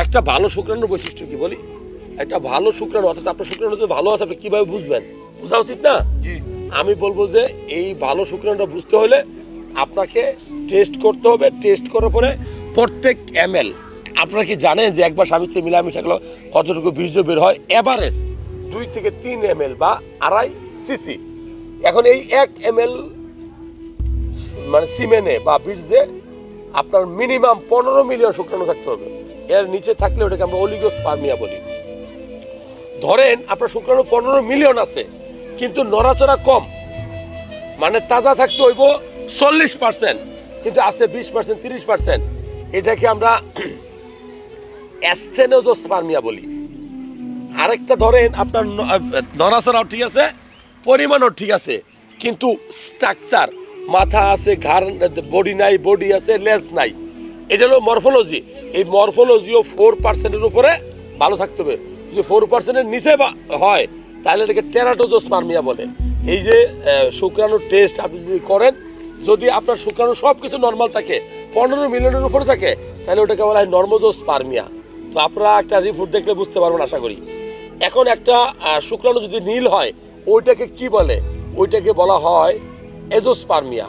একটা ভালো শুক্রাণুর বৈশিষ্ট্য কি বলি, একটা ভালো শুক্রাণু অর্থাৎ আপনার শুক্রাণু যদি ভালো আছে আপনি কিভাবে বুঝবেন, বোঝা উচিত না? আমি বলবো যে এই ভালো শুক্রাণুটা বুঝতে হলে আপনাকে টেস্ট করতে হবে। টেস্ট করার পরে প্রত্যেক ml, আপনারা কি জানেন যে একবার স্বামী স্ত্রী মিলামিশা গেল কতটুকু বীর্য বের হয়? এভারেজ 2 থেকে 3 ml বা 2.5 cc। এখন এই 1 ml মানে সিমেনে বা বীর্যে আপনার মিনিমাম 15 মিলিয়ন শুক্রাণু থাকতে হবে। এর নিচে থাকলে ওটাকে আমরা অলিগোস্পার্মিয়া বলি। ধরেন আপনার শুক্রাণু 15 মিলিয়ন আছে কিন্তু নড়াচড়া কম, মানে তাজা থাকতে হইব 40%, কিন্তু আছে 20% 30%, এটাকে আমরা অ্যাসথেনোজোস্পার্মিয়া বলি। আরেকটা ধরেন আপনার নড়াচড়াও ঠিক আছে, পরিমাণও ঠিক আছে, কিন্তু স্ট্রাকচার মাথা আছে, ঘাড় বডি নাই, বডি আছে, লেজ নাই। এটা হলো মরফোলজি। এই মরফোলজিও 4%-এর উপরে ভালো থাকতে হবে। যদি 4%-এর নিচে হয় তাহলে এটাকে টেরাটোজোস্পার্মিয়া বলে। এই যে শুক্রাণুর টেস্ট আপনি যদি করেন, যদি আপনার শুক্রাণু সব কিছু নর্মাল থাকে, 15 মিলিয়নের উপরে থাকে, তাহলে ওটাকে বলা হয় নর্মোজোস্পার্মিয়া। তো আপনারা একটা রিপোর্ট দেখলে বুঝতে পারবেন আশা করি। এখন একটা শুক্রাণু যদি নীল হয় ওইটাকে কি বলে? ওইটাকে বলা হয় এজোস্পার্মিয়া।